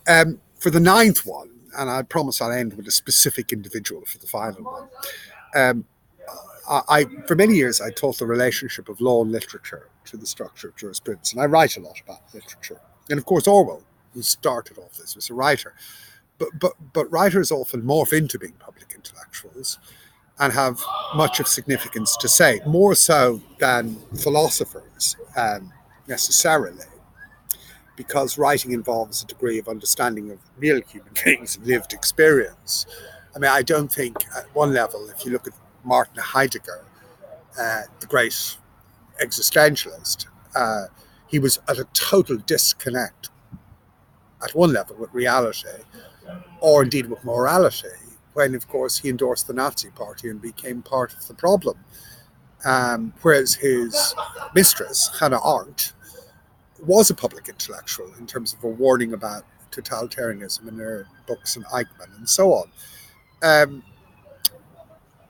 For the ninth one, and I promise I'll end with a specific individual for the final one. Um, for many years, I taught the relationship of law and literature to the structure of jurisprudence, and I write a lot about literature. And of course, Orwell, who started off this, was a writer. But writers often morph into being public intellectuals and have much of significance to say, more so than philosophers necessarily, because writing involves a degree of understanding of real human beings and lived experience. I mean, I don't think at one level, if you look at Martin Heidegger, the great existentialist, he was at a total disconnect at one level with reality, or indeed with morality, when, of course, he endorsed the Nazi Party and became part of the problem. Whereas his mistress, Hannah Arendt, was a public intellectual in terms of a warning about totalitarianism in her books and Eichmann and so on.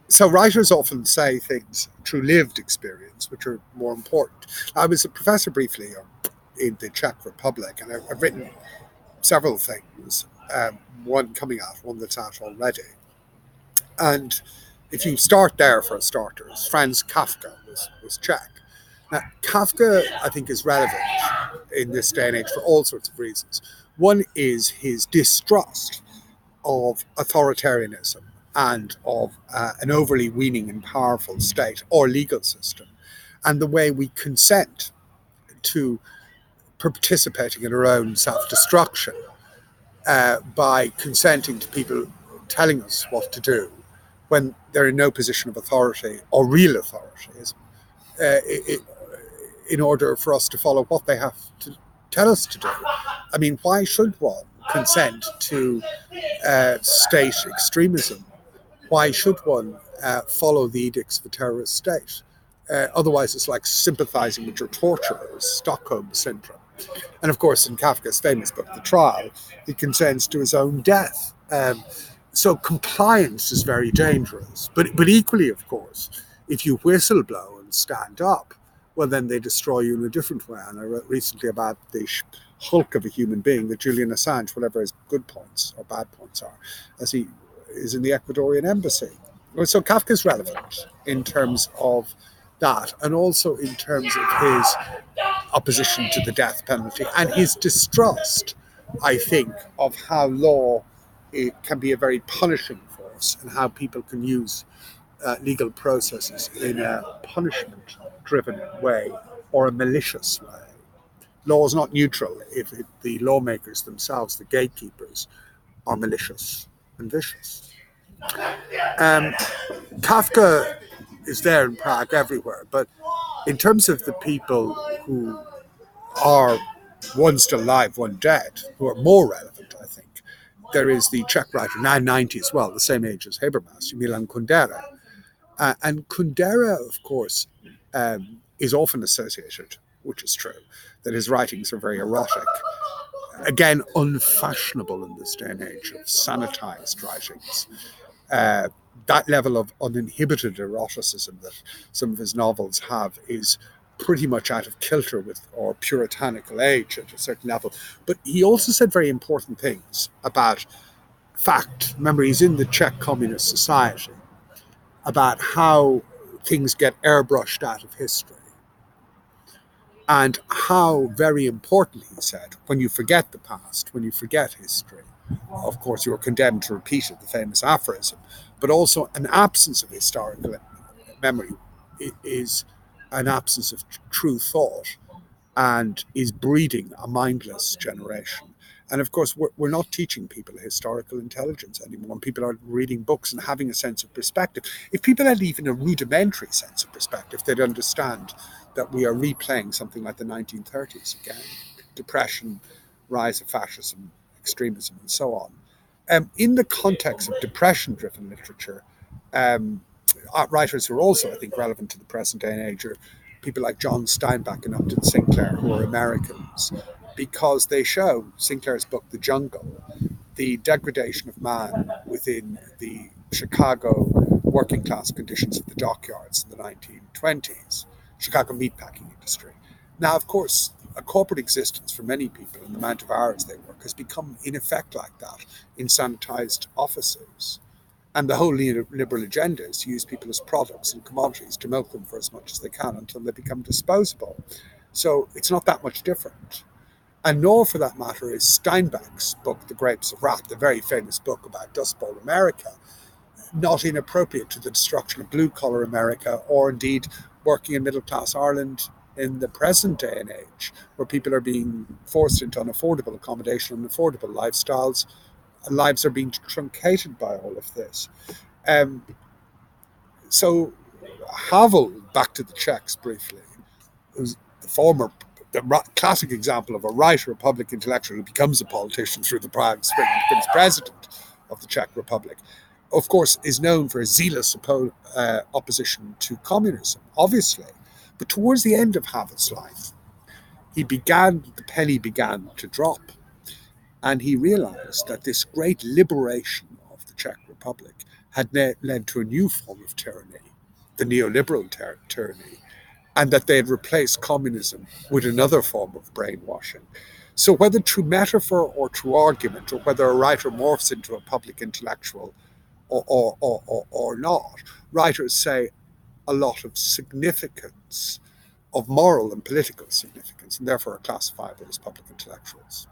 So writers often say things through lived experience, which are more important. I was a professor briefly in the Czech Republic, and I've written several things, one coming out, one that's out already. And if you start there for starters, Franz Kafka was Czech. Now, Kafka, I think, is relevant in this day and age for all sorts of reasons. One is his distrust of authoritarianism and of an overly weaning and powerful state or legal system, and the way we consent to participating in our own self-destruction by consenting to people telling us what to do when they're in no position of authority or real authority, in order for us to follow what they have to tell us to do. I mean, why should one consent to state extremism? Why should one follow the edicts of a terrorist state? Otherwise, it's like sympathizing with your torturers, Stockholm syndrome. And of course, in Kafka's famous book, The Trial, he consents to his own death. So compliance is very dangerous. But equally, of course, if you whistleblow and stand up, well, then they destroy you in a different way. And I wrote recently about the hulk of a human being, that Julian Assange, whatever his good points or bad points are, as he is in the Ecuadorian embassy. So Kafka's relevant in terms of that, and also in terms of his opposition to the death penalty and his distrust, I think, of how law can be a very punishing force and how people can use legal processes in a punishment-driven way or a malicious way. Law is not neutral if the lawmakers themselves, the gatekeepers, are malicious and vicious. Kafka is there in Prague everywhere, but in terms of the people who are, one still alive, one dead, who are more relevant, I think, there is the Czech writer, now 90 as well, the same age as Habermas, Milan Kundera. And Kundera, of course, is often associated, which is true, that his writings are very erotic. Again, unfashionable in this day and age of sanitized writings. That level of uninhibited eroticism that some of his novels have is pretty much out of kilter with our puritanical age at a certain level. But he also said very important things about fact. Remember, he's in the Czech Communist Society, about how things get airbrushed out of history. And how very important, he said, when you forget the past, when you forget history, of course, you are condemned to repeat it, the famous aphorism, but also an absence of historical memory is an absence of true thought and is breeding a mindless generation. And of course, we're not teaching people historical intelligence anymore. When people are reading books and having a sense of perspective, if people had even a rudimentary sense of perspective, they'd understand that we are replaying something like the 1930s again. Depression, rise of fascism, extremism, and so on. In the context of depression-driven literature, writers who are also, I think, relevant to the present day and age are people like John Steinbeck and Upton Sinclair, who are Americans, because they show, Sinclair's book, The Jungle, the degradation of man within the Chicago working class conditions of the dockyards in the 1920s, Chicago meatpacking industry. Now, of course, a corporate existence for many people and the amount of hours they work has become in effect like that in sanitized offices. And the whole neoliberal agenda is to use people as products and commodities to milk them for as much as they can until they become disposable. So it's not that much different. And nor, for that matter, is Steinbeck's book, The Grapes of Wrath, the very famous book about Dust Bowl America, not inappropriate to the destruction of blue collar America or indeed working in middle class Ireland in the present day and age, where people are being forced into unaffordable accommodation and affordable lifestyles. Lives are being truncated by all of this. Um, so Havel, back to the Czechs briefly, who's the classic example of a right Republic intellectual who becomes a politician through the Prague Spring and becomes president of the Czech Republic, of course, is known for his zealous opposition to communism, obviously. But towards the end of Havel's life, the penny began to drop. And he realized that this great liberation of the Czech Republic had led to a new form of tyranny, the neoliberal tyranny, and that they had replaced communism with another form of brainwashing. So whether through metaphor or through argument, or whether a writer morphs into a public intellectual or not, writers say a lot of significance, of moral and political significance, and therefore are classifiable as public intellectuals.